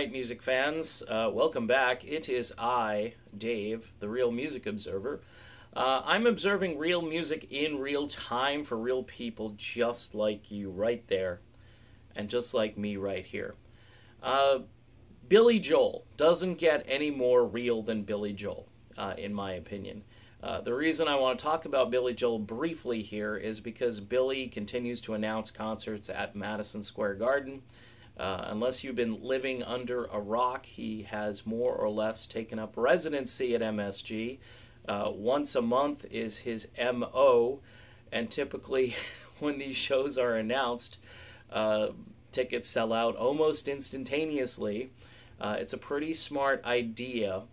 right, music fans, welcome back. It is I, Dave, the Real Music Observer. I'm observing real music in real time for real people just like you right there, and just like me right here. Uh, Billy Joel doesn't get any more real than Billy Joel, in my opinion. The reason I want to talk about Billy Joel briefly here is because Billy continues to announce concerts at Madison Square Garden. Unless you've been living under a rock, he has more or less taken up residency at MSG. Once a month is his MO, and typically when these shows are announced, tickets sell out almost instantaneously. It's a pretty smart idea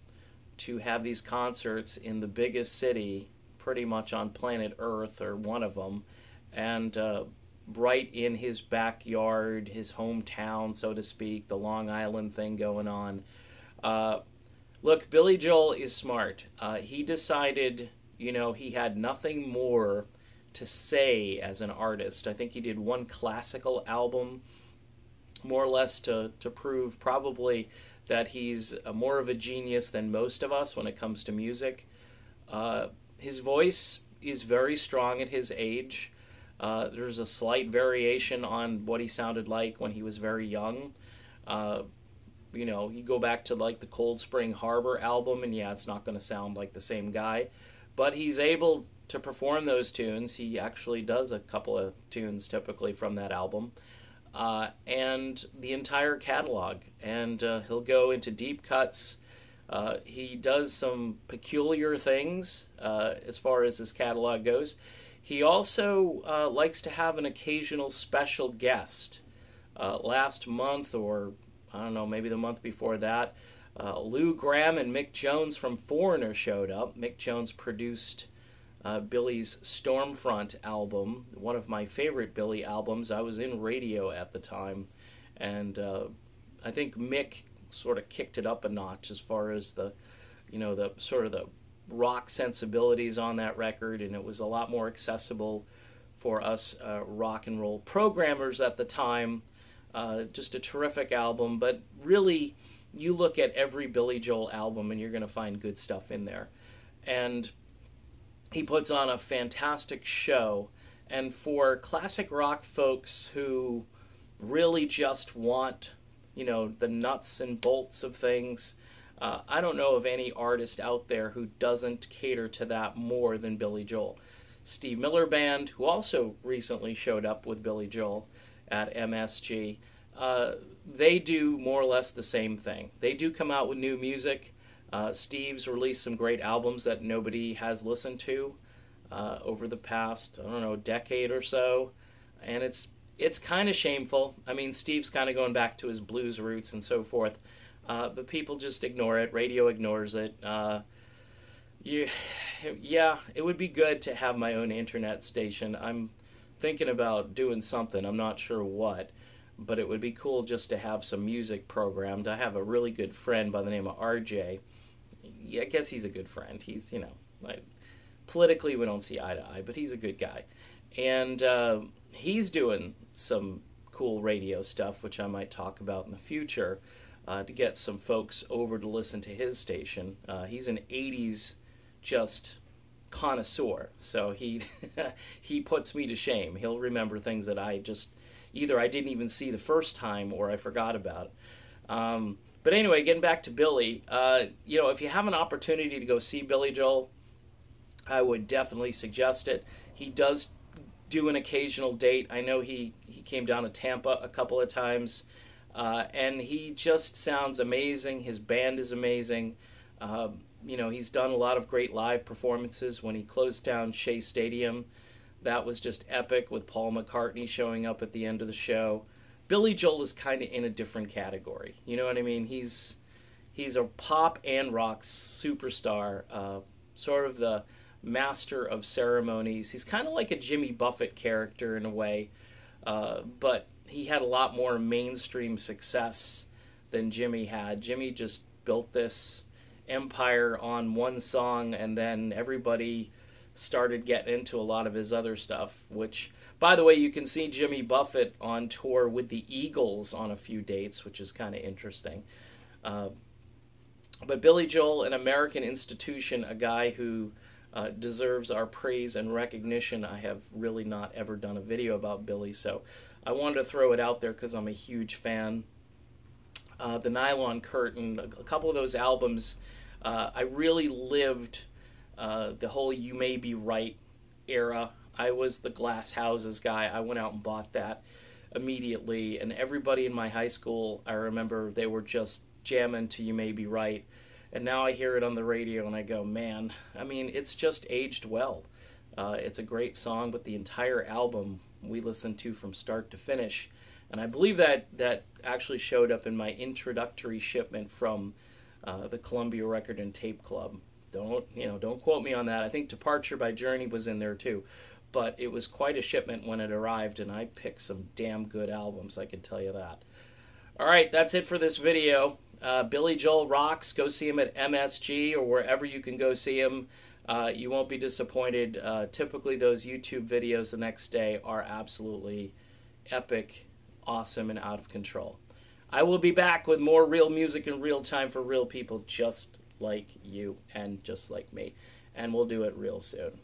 to have these concerts in the biggest city pretty much on planet Earth, or one of them, and right in his backyard, his hometown, so to speak, the Long Island thing going on. Look, Billy Joel is smart. He decided, he had nothing more to say as an artist. I think he did one classical album, more or less to prove probably that he's more of a genius than most of us when it comes to music. His voice is very strong at his age. There's a slight variation on what he sounded like when he was very young. You go back to like the Cold Spring Harbor album, and yeah, it's not going to sound like the same guy. But he's able to perform those tunes. He actually does a couple of tunes typically from that album. And the entire catalog. And he'll go into deep cuts. He does some peculiar things as far as his catalog goes. He also likes to have an occasional special guest. Last month, or I don't know, maybe the month before that, Lou Gramm and Mick Jones from Foreigner showed up. Mick Jones produced Billy's Stormfront album, one of my favorite Billy albums. I was in radio at the time, and I think Mick sort of kicked it up a notch as far as the sort of the rock sensibilities on that record, and it was a lot more accessible for us rock and roll programmers at the time. Just a terrific album, but really, you look at every Billy Joel album and you're going to find good stuff in there. And he puts on a fantastic show, and for classic rock folks who really just want, the nuts and bolts of things, I don't know of any artist out there who doesn't cater to that more than Billy Joel. Steve Miller Band, who also recently showed up with Billy Joel at MSG, they do more or less the same thing. They do come out with new music. Steve's released some great albums that nobody has listened to over the past, decade or so, and it's kind of shameful. I mean, Steve's kind of going back to his blues roots and so forth. But people just ignore it. Radio ignores it. Yeah, it would be good to have my own internet station. I'm thinking about doing something. I'm not sure what, but it would be cool just to have some music programmed. I have a really good friend by the name of RJ. Yeah, I guess he's a good friend. He's, politically we don't see eye to eye, but he's a good guy. And he's doing some cool radio stuff, which I might talk about in the future. To get some folks over to listen to his station. He's an 80s just connoisseur, so he he puts me to shame. He'll remember things that I just, either I didn't even see the first time or I forgot about. But anyway, getting back to Billy, if you have an opportunity to go see Billy Joel, I would definitely suggest it. He does do an occasional date. I know he came down to Tampa a couple of times. And he just sounds amazing. His band is amazing. He's done a lot of great live performances. When he closed down Shea Stadium, that was just epic, with Paul McCartney showing up at the end of the show. Billy Joel is kind of in a different category. You know what I mean? He's a pop and rock superstar, sort of the master of ceremonies. He's kind of like a Jimmy Buffett character in a way, but he had a lot more mainstream success than Jimmy had. Jimmy just built this empire on one song, and then everybody started getting into a lot of his other stuff, which, By the way, you can see Jimmy Buffett on tour with the Eagles on a few dates, which is kind of interesting. But Billy Joel, an American institution, a guy who deserves our praise and recognition. I have really not ever done a video about Billy, so I wanted to throw it out there because I'm a huge fan. The Nylon Curtain, a couple of those albums, I really lived the whole You May Be Right era. I was the Glass Houses guy. I went out and bought that immediately, and everybody in my high school, I remember they were just jamming to You May Be Right, and now I hear it on the radio and I go, man, I mean, it's just aged well. It's a great song, but the entire album we listened to from start to finish, and I believe that actually showed up in my introductory shipment from the Columbia Record and Tape Club. Don't quote me on that. I think Departure by Journey was in there too, but it was quite a shipment when it arrived, and I picked some damn good albums, I can tell you that. All right, that's it for this video. Billy Joel rocks. Go see him at MSG or wherever you can go see him. You won't be disappointed. Typically, those YouTube videos the next day are absolutely epic, awesome, and out of control. I will be back with more real music in real time for real people just like you and just like me. And we'll do it real soon.